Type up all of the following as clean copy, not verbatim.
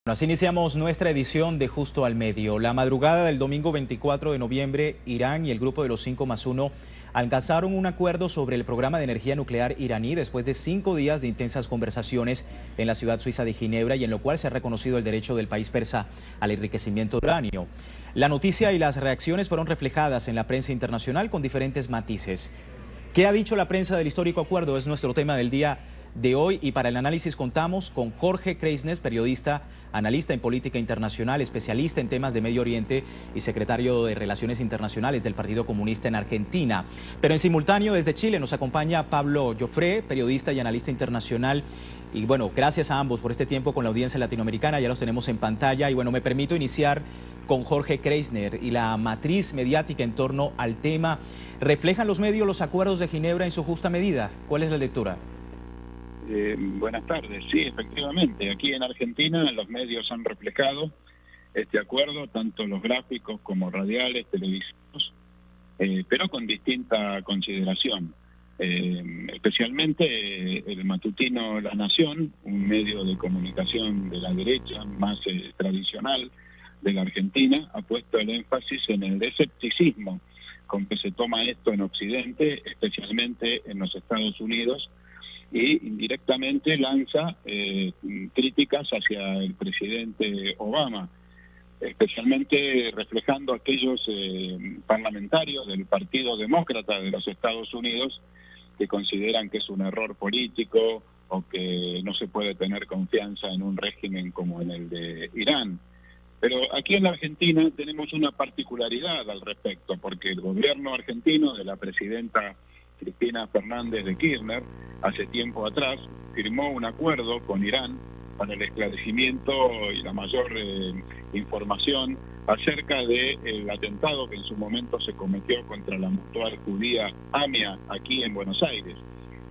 Bueno, así iniciamos nuestra edición de Justo al Medio. La madrugada del domingo 24 de noviembre, Irán y el grupo de los 5+1 alcanzaron un acuerdo sobre el programa de energía nuclear iraní después de 5 días de intensas conversaciones en la ciudad suiza de Ginebra, y en lo cual se ha reconocido el derecho del país persa al enriquecimiento de uranio. La noticia y las reacciones fueron reflejadas en la prensa internacional con diferentes matices. ¿Qué ha dicho la prensa del histórico acuerdo? Es nuestro tema del día de hoy, y para el análisis contamos con Jorge Kreisnes, periodista, analista en política internacional, especialista en temas de Medio Oriente y secretario de Relaciones Internacionales del Partido Comunista en Argentina. Pero en simultáneo desde Chile nos acompaña Pablo Joffre, periodista y analista internacional. Y bueno, gracias a ambos por este tiempo con la audiencia latinoamericana, ya los tenemos en pantalla. Y bueno, me permito iniciar con Jorge Kreisner y la matriz mediática en torno al tema. ¿Reflejan los medios los acuerdos de Ginebra en su justa medida? ¿Cuál es la lectura? Buenas tardes. Sí, efectivamente, aquí en Argentina los medios han reflejado este acuerdo, tanto los gráficos como radiales, televisivos, pero con distinta consideración. Especialmente el matutino La Nación, un medio de comunicación de la derecha más tradicional de la Argentina, ha puesto el énfasis en el escepticismo con que se toma esto en Occidente, especialmente en los Estados Unidos, y indirectamente lanza críticas hacia el presidente Obama, especialmente reflejando a aquellos parlamentarios del Partido Demócrata de los Estados Unidos que consideran que es un error político o que no se puede tener confianza en un régimen como en el de Irán. Pero aquí en la Argentina tenemos una particularidad al respecto, porque el gobierno argentino de la presidenta Cristina Fernández de Kirchner, hace tiempo atrás, firmó un acuerdo con Irán para el esclarecimiento y la mayor información acerca del atentado que en su momento se cometió contra la mutual judía AMIA aquí en Buenos Aires.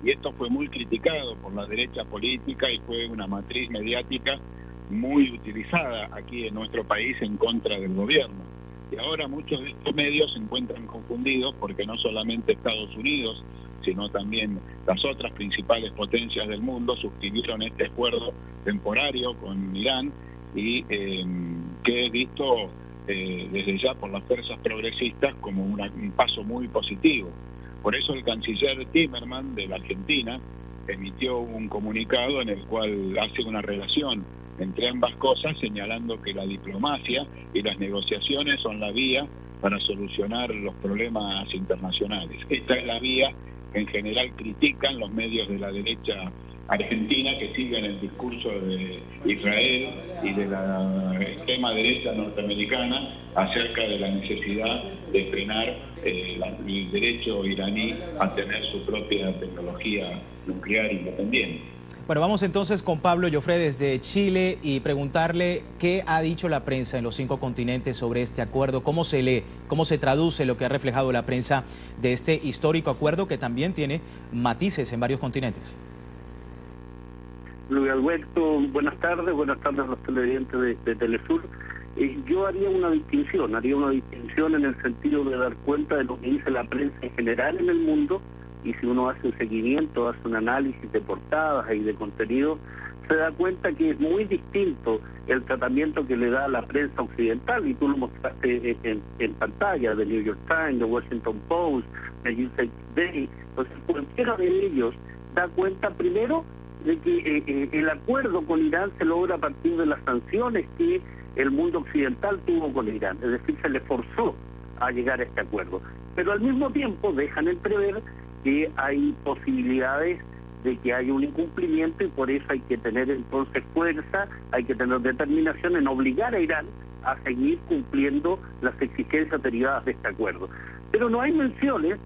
Y esto fue muy criticado por la derecha política y fue una matriz mediática muy utilizada aquí en nuestro país en contra del gobierno. Y ahora muchos de estos medios se encuentran confundidos porque no solamente Estados Unidos, sino también las otras principales potencias del mundo suscribieron este acuerdo temporario con Irán y que es visto desde ya por las fuerzas progresistas como un paso muy positivo. Por eso el canciller Timmermans de la Argentina emitió un comunicado en el cual hace una relación entre ambas cosas, señalando que la diplomacia y las negociaciones son la vía para solucionar los problemas internacionales. Esta es la vía que en general critican los medios de la derecha argentina, que siguen el discurso de Israel y de la extrema derecha norteamericana acerca de la necesidad de frenar el derecho iraní a tener su propia tecnología nuclear independiente. Bueno, vamos entonces con Pablo Joffre desde Chile y preguntarle qué ha dicho la prensa en los 5 continentes sobre este acuerdo, cómo se lee, cómo se traduce lo que ha reflejado la prensa de este histórico acuerdo que también tiene matices en varios continentes. Luis Alberto, buenas tardes a los televidentes de Telesur. Yo haría una distinción en el sentido de dar cuenta de lo que dice la prensa en general en el mundo. Y si uno hace un seguimiento, hace un análisis de portadas y de contenido, se da cuenta que es muy distinto el tratamiento que le da la prensa occidental, y tú lo mostraste en pantalla, de New York Times, de Washington Post, de USA Today. Entonces, cualquiera de ellos da cuenta primero de que el acuerdo con Irán se logra a partir de las sanciones que el mundo occidental tuvo con Irán, es decir, se le forzó a llegar a este acuerdo. Pero al mismo tiempo dejan entrever que hay posibilidades de que haya un incumplimiento, y por eso hay que tener entonces fuerza, hay que tener determinación en obligar a Irán a seguir cumpliendo las exigencias derivadas de este acuerdo. Pero no hay menciones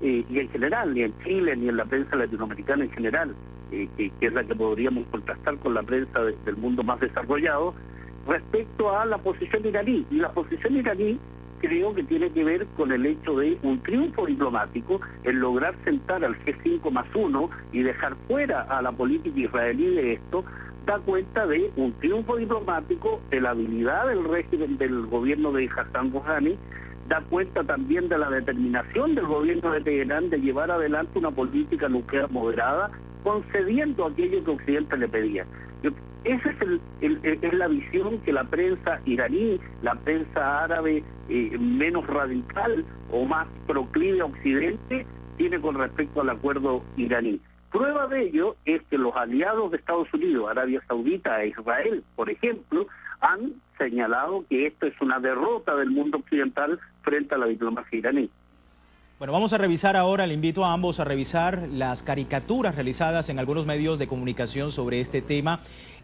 y en general, ni en Chile, ni en la prensa latinoamericana en general, que es la que podríamos contrastar con la prensa del mundo más desarrollado, respecto a la posición iraní. Y la posición iraní creo que tiene que ver con el hecho de un triunfo diplomático, el lograr sentar al G5+1 y dejar fuera a la política israelí de esto, da cuenta de un triunfo diplomático, de la habilidad del régimen del gobierno de Hassan Rouhani, da cuenta también de la determinación del gobierno de Teherán de llevar adelante una política nuclear moderada, concediendo aquello que Occidente le pedía. Esa es la visión que la prensa iraní, la prensa árabe menos radical o más proclive a Occidente tiene con respecto al acuerdo iraní. Prueba de ello es que los aliados de Estados Unidos, Arabia Saudita e Israel, por ejemplo, han señalado que esto es una derrota del mundo occidental frente a la diplomacia iraní. Bueno, vamos a revisar ahora, le invito a ambos a revisar las caricaturas realizadas en algunos medios de comunicación sobre este tema.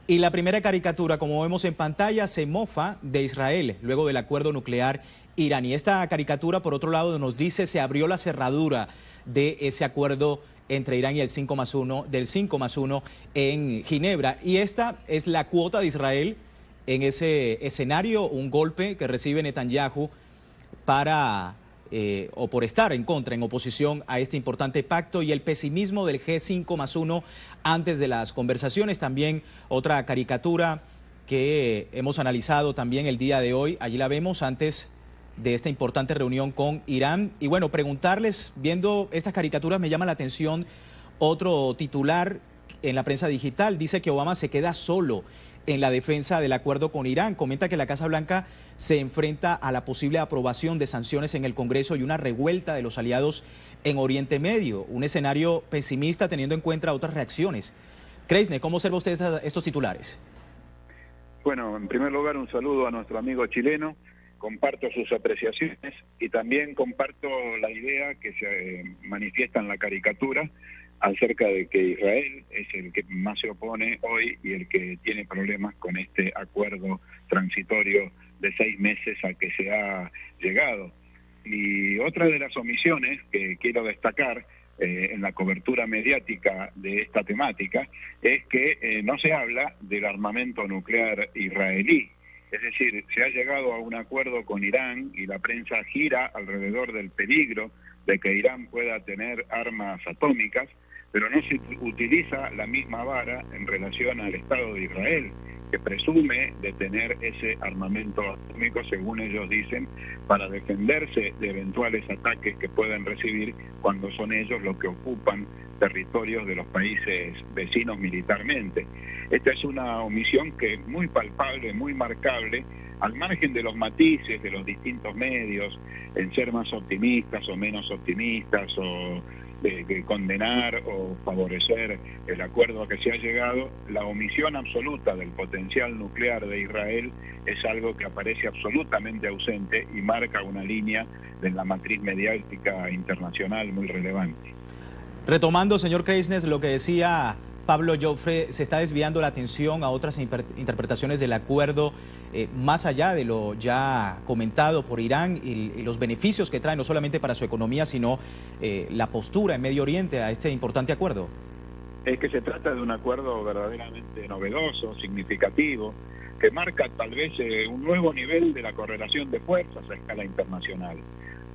Y la primera caricatura, como vemos en pantalla, se mofa de Israel luego del acuerdo nuclear iraní. Esta caricatura, por otro lado, nos dice se abrió la cerradura de ese acuerdo entre Irán y el 5+1, del 5+1 en Ginebra. Y esta es la cuota de Israel en ese escenario, un golpe que recibe Netanyahu para... o por estar en contra, en oposición a este importante pacto, y el pesimismo del G5+1 antes de las conversaciones. También otra caricatura que hemos analizado también el día de hoy, allí la vemos antes de esta importante reunión con Irán. Y bueno, preguntarles, viendo estas caricaturas me llama la atención otro titular en la prensa digital, dice que Obama se queda solo en la defensa del acuerdo con Irán. Comenta que la Casa Blanca se enfrenta a la posible aprobación de sanciones en el Congreso y una revuelta de los aliados en Oriente Medio. Un escenario pesimista teniendo en cuenta otras reacciones. Kreisner, ¿cómo observa usted estos titulares? Bueno, en primer lugar, un saludo a nuestro amigo chileno. Comparto sus apreciaciones y también comparto la idea que se manifiesta en la caricatura acerca de que Israel es el que más se opone hoy y el que tiene problemas con este acuerdo transitorio de 6 meses al que se ha llegado. Y otra de las omisiones que quiero destacar en la cobertura mediática de esta temática es que no se habla del armamento nuclear israelí. Es decir, se ha llegado a un acuerdo con Irán y la prensa gira alrededor del peligro de que Irán pueda tener armas atómicas, pero no se utiliza la misma vara en relación al Estado de Israel, que presume de tener ese armamento atómico, según ellos dicen, para defenderse de eventuales ataques que puedan recibir cuando son ellos los que ocupan territorios de los países vecinos militarmente. Esta es una omisión que es muy palpable, muy marcable, al margen de los matices de los distintos medios, en ser más optimistas o menos optimistas, o de condenar o favorecer el acuerdo a que se ha llegado. La omisión absoluta del potencial nuclear de Israel es algo que aparece absolutamente ausente y marca una línea de la matriz mediática internacional muy relevante. Retomando, señor Kreisner, lo que decía Pablo Joffre, se está desviando la atención a otras interpretaciones del acuerdo, más allá de lo ya comentado por Irán y los beneficios que trae no solamente para su economía, sino la postura en Medio Oriente a este importante acuerdo. Es que se trata de un acuerdo verdaderamente novedoso, significativo, que marca tal vez un nuevo nivel de la correlación de fuerzas a escala internacional,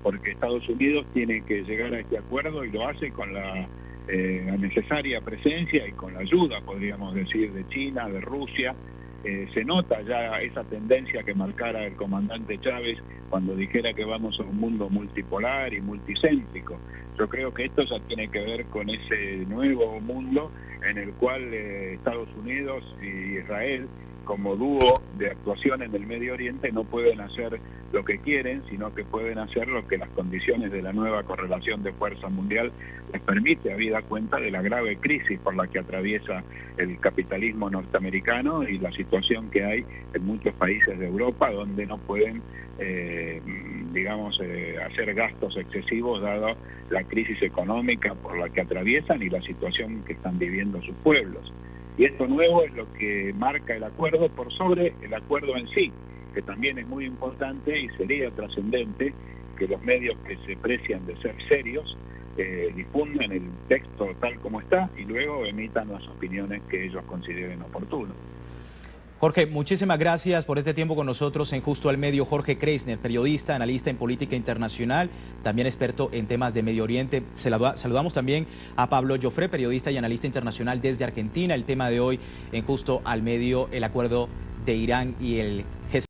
porque Estados Unidos tiene que llegar a este acuerdo y lo hace con la necesaria presencia y con la ayuda, podríamos decir, de China, de Rusia. Se nota ya esa tendencia que marcara el comandante Chávez cuando dijera que vamos a un mundo multipolar y multicéntrico. Yo creo que esto ya tiene que ver con ese nuevo mundo en el cual Estados Unidos y Israel, como dúo de actuación en el Medio Oriente, no pueden hacer lo que quieren, sino que pueden hacer lo que las condiciones de la nueva correlación de fuerza mundial les permite, habida cuenta de la grave crisis por la que atraviesa el capitalismo norteamericano y la situación que hay en muchos países de Europa, donde no pueden, hacer gastos excesivos dado la crisis económica por la que atraviesan y la situación que están viviendo sus pueblos. Y esto nuevo es lo que marca el acuerdo por sobre el acuerdo en sí, que también es muy importante y sería trascendente que los medios que se precian de ser serios difundan el texto tal como está y luego emitan las opiniones que ellos consideren oportunas. Jorge, muchísimas gracias por este tiempo con nosotros en Justo al Medio. Jorge Kreisner, periodista, analista en política internacional, también experto en temas de Medio Oriente. Saludamos también a Pablo Joffre, periodista y analista internacional desde Argentina. El tema de hoy en Justo al Medio, el acuerdo de Irán y el G7.